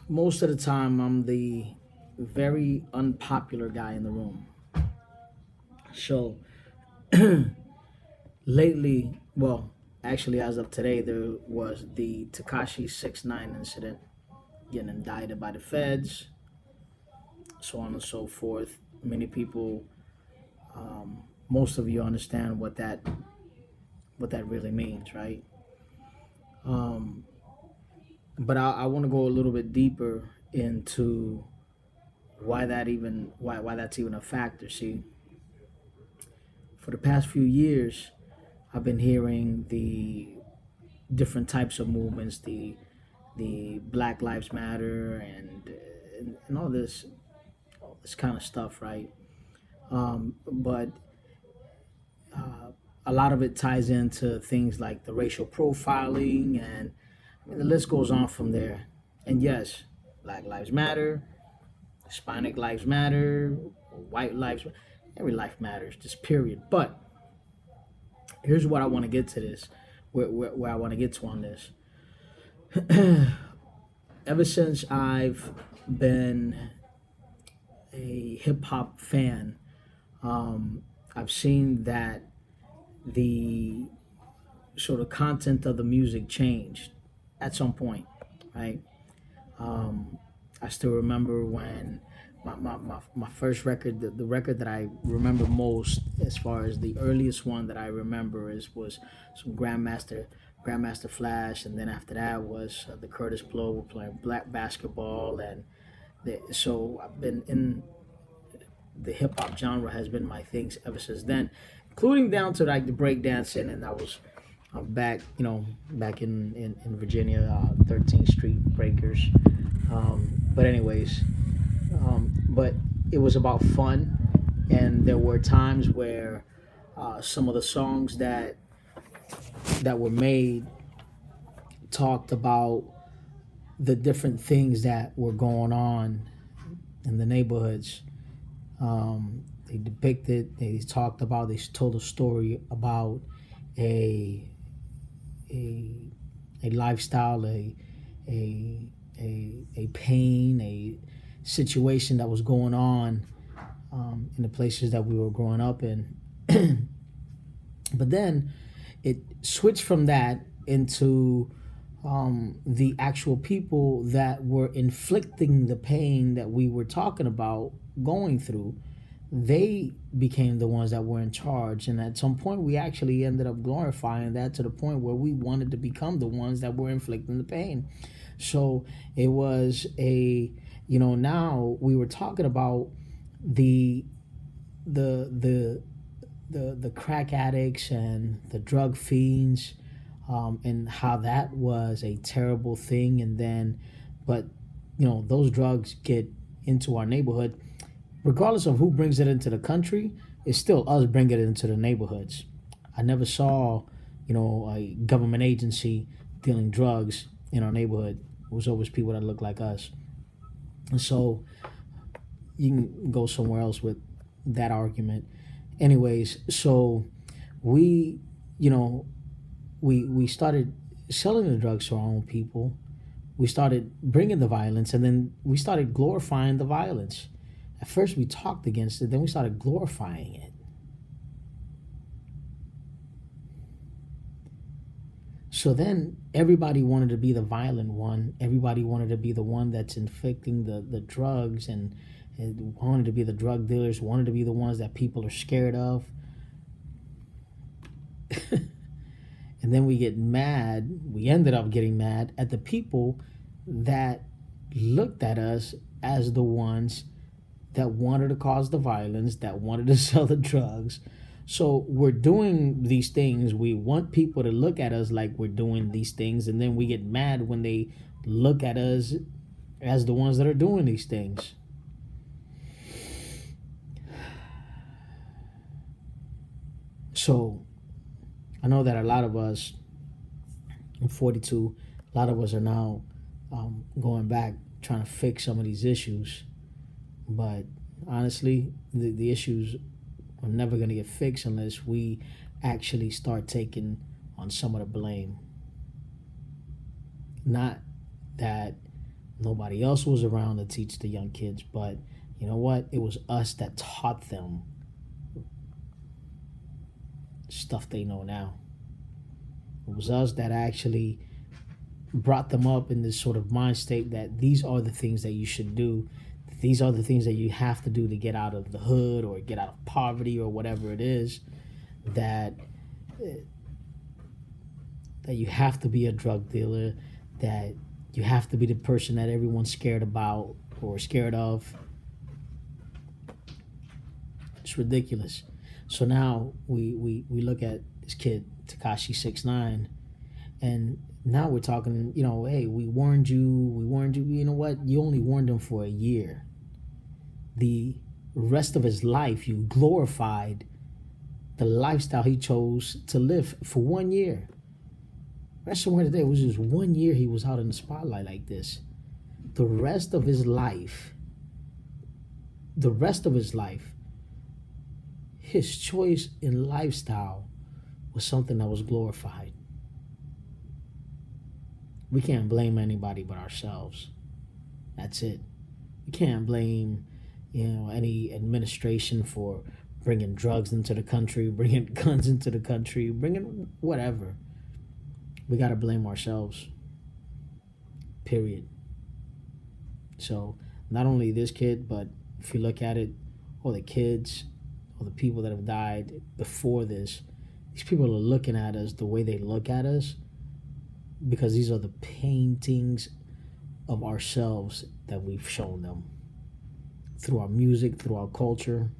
Most of the time, I'm the very unpopular guy in the room. So lately, well, actually, as of today, there was the Tekashi 6ix9ine incident, getting indicted by the feds, so on and so forth. Many people, most of you understand what that really means, right? Um, but I want to go a little bit deeper into why that's even a factor. See, for the past few years, I've been hearing the different types of movements, the Black Lives Matter and all this kind of stuff, right? But a lot of it ties into things like the racial profiling, and I mean, the list goes on from there. And yes, Black Lives Matter, Hispanic lives matter, white lives, every life matters, just period. But here's what I want to get to this, where I want to get to on this. Ever since I've been a hip hop fan, I've seen that the sort of content of the music changed at some point, right? I still remember when my first record, the record that I remember most, as far as the earliest one that I remember, was some Grandmaster Flash, and then after that was the Curtis Blow. We're playing black basketball, and so I've been in the hip hop genre has been my things ever since then, including down to like the breakdancing, and that was back, back in Virginia, 13th Street Breakers. But anyways, but it was about fun, and there were times where some of the songs that were made talked about the different things that were going on in the neighborhoods. They depicted, they talked about, they told a story about a a a lifestyle, a pain, a situation that was going on in the places that we were growing up in. But then it switched from that into the actual people that were inflicting the pain that we were talking about going through. They became the ones that were in charge, and at some point we actually ended up glorifying that to the point where we wanted to become the ones that were inflicting the pain. So it was now we were talking about the the the crack addicts and the drug fiends, and how that was a terrible thing. And then, but those drugs get into our neighborhood, regardless of who brings it into the country. It's still us bringing it into the neighborhoods. I never saw, a government agency dealing drugs in our neighborhood. It was always people that look like us. And so you can go somewhere else with that argument. Anyways, so we, you know, we started selling the drugs to our own people. We started bringing the violence, and then we started glorifying the violence. At first, we talked against it, then we started glorifying it. So then everybody wanted to be the violent one. Everybody wanted to be the one that's inflicting the drugs, and wanted to be the drug dealers, wanted to be the ones that people are scared of. And then we get mad. We ended up getting mad at the people that looked at us as the ones that wanted to cause the violence, that wanted to sell the drugs. So we're doing these things. We want people to look at us like we're doing these things, and then we get mad when they look at us as the ones that are doing these things. So I know that a lot of us, I'm 42, a lot of us are now going back trying to fix some of these issues. But honestly, the issues are never going to get fixed unless we actually start taking on some of the blame. Not that Nobody else was around to teach the young kids, but you know what? It was us that taught them stuff they know now. It was us that actually brought them up in this sort of mind state that these are the things that you should do. These are the things that you have to do to get out of the hood or get out of poverty or whatever it is. That you have to be a drug dealer, that you have to be the person that everyone's scared about or scared of. It's ridiculous. So now we look at this kid, Tekashi 6ix9ine, and now we're talking, hey, we warned you, you know what? You only warned him for a year. The rest of his life, you glorified the lifestyle he chose to live for 1 year. Rest of the day, it was just 1 year he was out in the spotlight like this. The rest of his life, his choice in lifestyle was something that was glorified. We can't blame anybody but ourselves. That's it. We can't blame, any administration for bringing drugs into the country, bringing guns into the country, bringing whatever. We got to blame ourselves. Period. So not only this kid, but if you look at it, all the kids, all the people that have died before this, these people are looking at us the way they look at us because these are the paintings of ourselves that we've shown them through our music, through our culture.